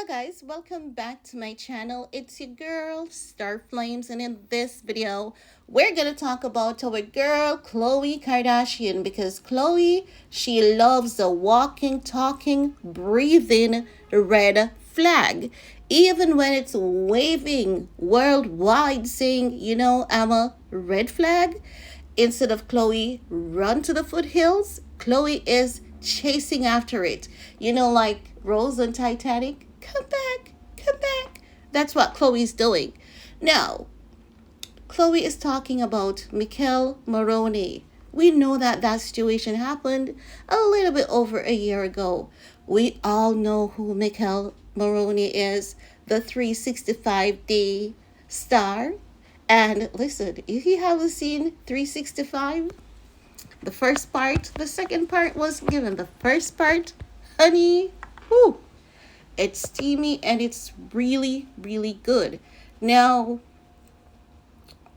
Hello guys, welcome back to my channel. It's your girl Star Flames, and in this video we're gonna talk about our girl Khloe Kardashian, because Khloe, she loves the walking, talking, breathing red flag, even when it's waving worldwide saying, I'm a red flag. Instead of Khloe run to the foothills, Khloe is chasing after it. Like Rose on Titanic, come back, come back. That's what Khloe's doing. Now, Khloe is talking about Michele Morrone. We know that that situation happened a little bit over a year ago. We all know who Michele Morrone is, the 365-day star. And listen, if you haven't seen 365, the first part, the second part was given. The first part, honey, whoo, it's steamy and it's really, really good. Now,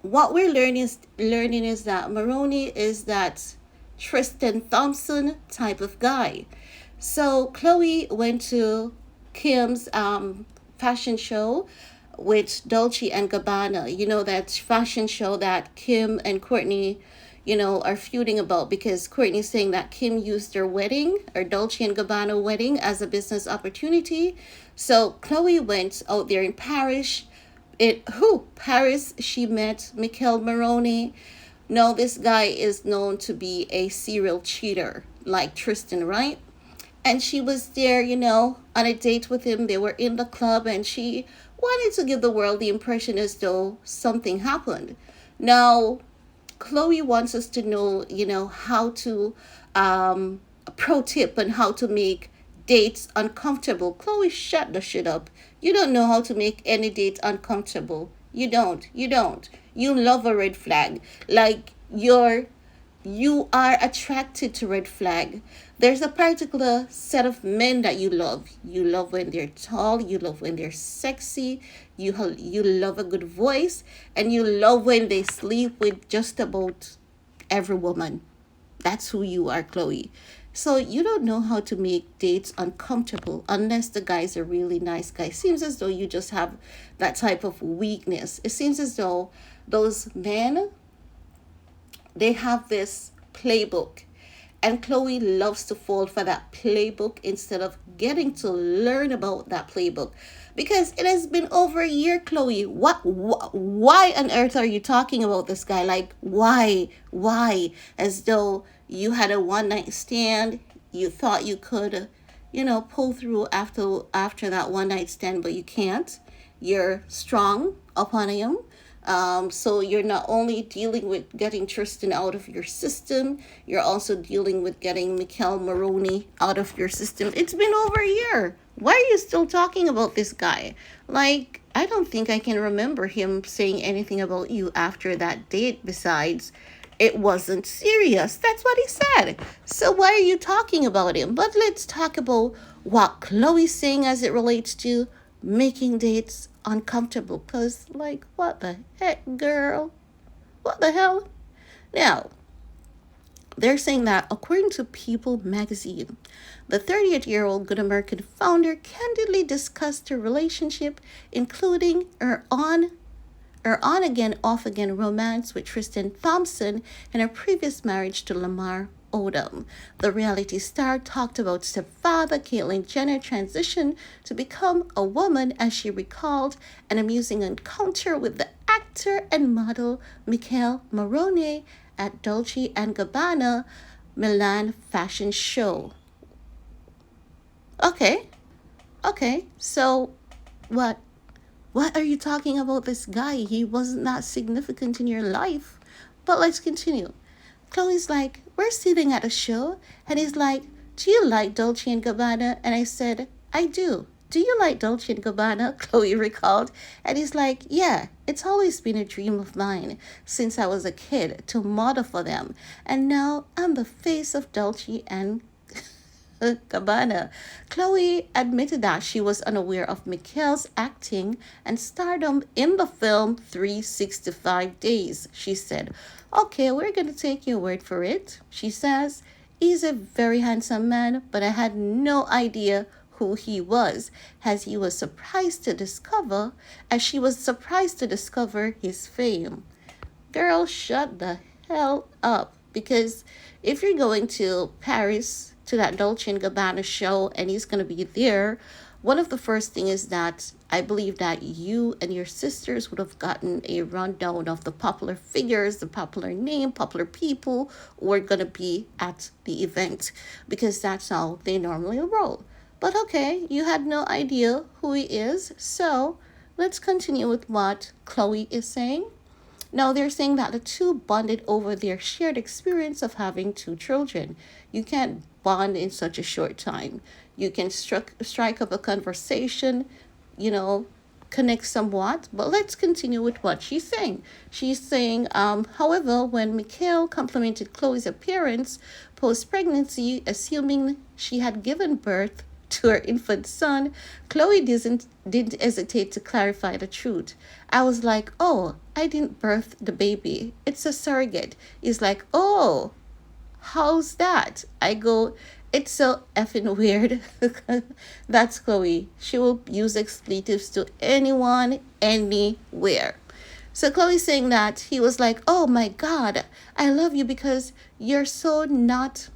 what we're learning is that Morrone is that Tristan Thompson type of guy. So Khloe went to Kim's fashion show with Dolce and Gabbana. That fashion show that Kim and Courtney, are feuding about, because Courtney's saying that Kim used their wedding, or Dolce and Gabbana wedding, as a business opportunity. So Khloe went out there in Paris. Paris, she met Michele Morrone. No, this guy is known to be a serial cheater, like Tristan, right? And she was there, on a date with him. They were in the club, and she wanted to give the world the impression as though something happened. Now, Khloe wants us to know, how to, a pro tip on how to make dates uncomfortable. Khloe, shut the shit up. You don't know how to make any date uncomfortable. You don't. You don't. You love a red flag. Like, you are attracted to red flag. There's a particular set of men that you love. You love when they're tall. You love when they're sexy. You love a good voice. And you love when they sleep with just about every woman. That's who you are, Khloe. So you don't know how to make dates uncomfortable unless the guy's a really nice guy. Seems as though you just have that type of weakness. It seems as though those men, they have this playbook, and Khloe loves to fall for that playbook instead of getting to learn about that playbook, because it has been over a year. Khloe, why on earth are you talking about this guy? Like, why, as though you had a one night stand, you thought you could, pull through after that one night stand, but you can't. You're strong upon him. So you're not only dealing with getting Tristan out of your system, you're also dealing with getting Michele Morrone out of your system. It's been over a year. Why are you still talking about this guy? Like, I don't think I can remember him saying anything about you after that date, besides it wasn't serious. That's what he said. So why are you talking about him? But let's talk about what Khloe's saying as it relates to making dates uncomfortable. Because, like, what the heck, girl? What the hell? Now, they're saying that according to People magazine, the 38-year-old Good American founder candidly discussed her relationship, including her on-again, off-again romance with Tristan Thompson and her previous marriage to Lamar Odom. The reality star talked about stepfather Caitlyn Jenner transition to become a woman, as she recalled an amusing encounter with the actor and model Michele Morrone at Dolce & Gabbana Milan fashion show. Okay, so what? What are you talking about this guy? He wasn't that significant in your life. But let's continue. Khloe's like, we're sitting at a show, and he's like, do you like Dolce & Gabbana? And I said, I do. Do you like Dolce & Gabbana? Khloe recalled. And he's like, yeah, it's always been a dream of mine since I was a kid to model for them. And now I'm the face of Dolce and Gabbana. Khloe admitted that she was unaware of Michele's acting and stardom in the film 365 Days. She said, okay, we're going to take your word for it. She says, he's a very handsome man, but I had no idea who he was, as he was surprised to discover, as she was surprised to discover his fame. Girl, shut the hell up. Because if you're going to Paris to that Dolce and Gabbana show and he's going to be there, one of the first thing is that I believe that you and your sisters would have gotten a rundown of the popular figures, the popular name, popular people who are going to be at the event, because that's how they normally roll. But okay, you had no idea who he is, so let's continue with what Khloe is saying. Now, they're saying that the two bonded over their shared experience of having two children. You can't bond in such a short time. You can strike up a conversation, you know, connect somewhat. But let's continue with what she's saying. She's saying, however, when Michele complimented Khloe's appearance post pregnancy, assuming she had given birth to her infant son, Khloe didn't hesitate to clarify the truth. I was like, oh, I didn't birth the baby. It's a surrogate. He's like, oh, how's that? I go, it's so effing weird. That's Khloe. She will use expletives to anyone, anywhere. So Khloe's saying that he was like, oh my God, I love you because you're so not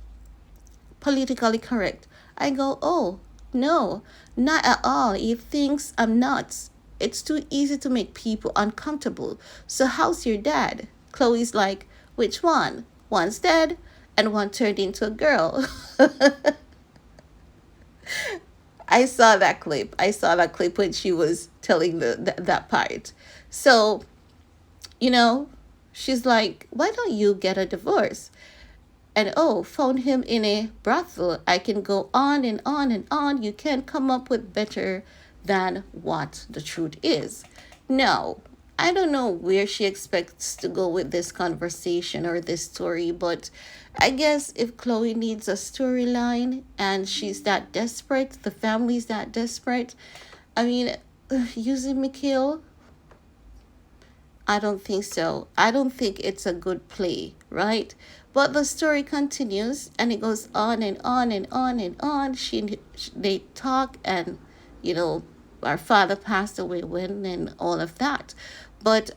politically correct. I go, oh, no, not at all. He thinks I'm nuts. It's too easy to make people uncomfortable. So, how's your dad? Chloe's like, which one? One's dead and one turned into a girl. I saw that clip. I saw that clip when she was telling that part. So, you know, she's like, why don't you get a divorce? And oh, found him in a brothel. I can go on and on and on. You can't come up with better than what the truth is. No, I don't know where she expects to go with this conversation or this story, but I guess if Khloe needs a storyline and she's that desperate, the family's that desperate, I mean, using Michele, I don't think so. I don't think it's a good play, right? But the story continues and it goes on and on and on and on. They talk and, you know, our father passed away when and all of that. But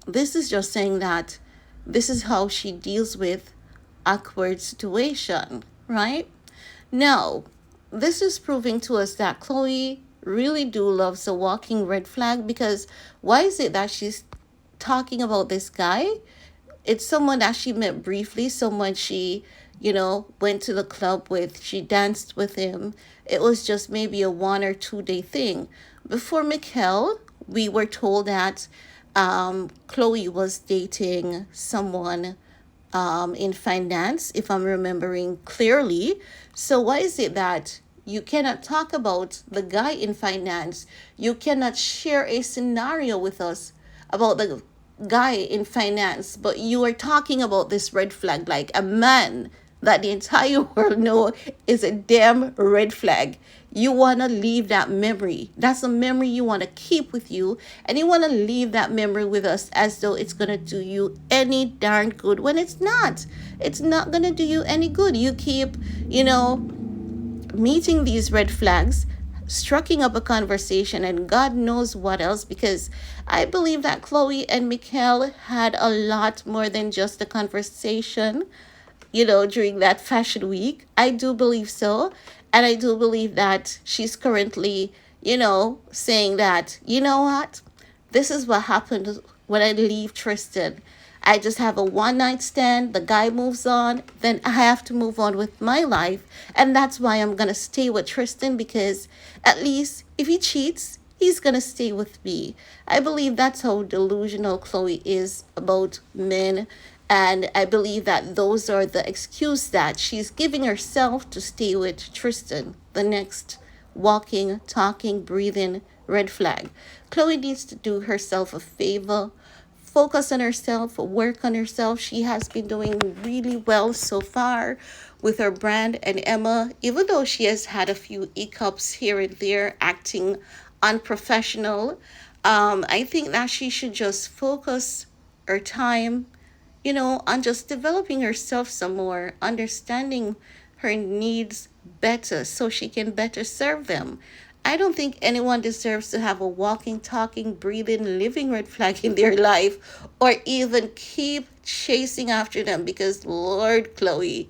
this is just saying that this is how she deals with awkward situation, right? Now, this is proving to us that Khloe really do loves a walking red flag, because why is it that she's talking about this guy? It's someone that she met briefly, someone she, went to the club with, she danced with him. It was just maybe a 1 or 2 day thing. Before Michele, we were told that Khloe was dating someone in finance, if I'm remembering clearly. So why is it that you cannot talk about the guy in finance? You cannot share a scenario with us about the guy in finance, but you are talking about this red flag like a man that the entire world know is a damn red flag. You want to leave that memory. That's a memory you want to keep with you, and you want to leave that memory with us as though it's going to do you any darn good, when it's not. It's not going to do you any good. You keep, meeting these red flags, striking up a conversation, and God knows what else, because I believe that Khloe and Michele had a lot more than just a conversation, during that fashion week. I do believe so. And I do believe that she's currently, saying that, you know what? This is what happened when I leave Tristan. I just have a 1 night stand. The guy moves on. Then I have to move on with my life. And that's why I'm going to stay with Tristan, because at least if he cheats, he's going to stay with me. I believe that's how delusional Khloe is about men. And I believe that those are the excuse that she's giving herself to stay with Tristan, the next walking, talking, breathing red flag. Khloe needs to do herself a favor, focus on herself, work on herself. She has been doing really well so far with her brand and Emma, even though she has had a few hiccups here and there, acting unprofessional. I think that she should just focus her time, on just developing herself some more, understanding her needs better so she can better serve them. I don't think anyone deserves to have a walking, talking, breathing, living red flag in their life or even keep chasing after them because, Lord, Khloe,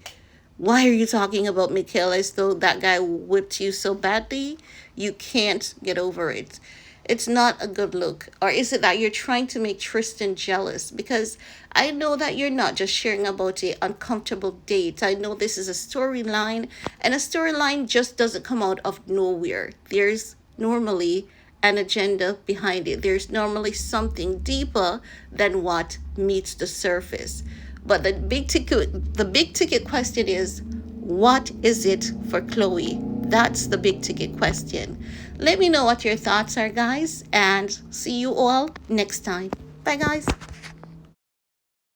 why are you talking about Michele as though that guy whipped you so badly? You can't get over it. It's not a good look. Or is it that you're trying to make Tristan jealous? Because I know that you're not just sharing about a uncomfortable date. I know this is a storyline, and a storyline just doesn't come out of nowhere. There's normally an agenda behind it. There's normally something deeper than what meets the surface. But the big ticket question is, what is it for Khloe? That's the big ticket question. Let me know what your thoughts are, guys, and see you all next time. Bye, guys.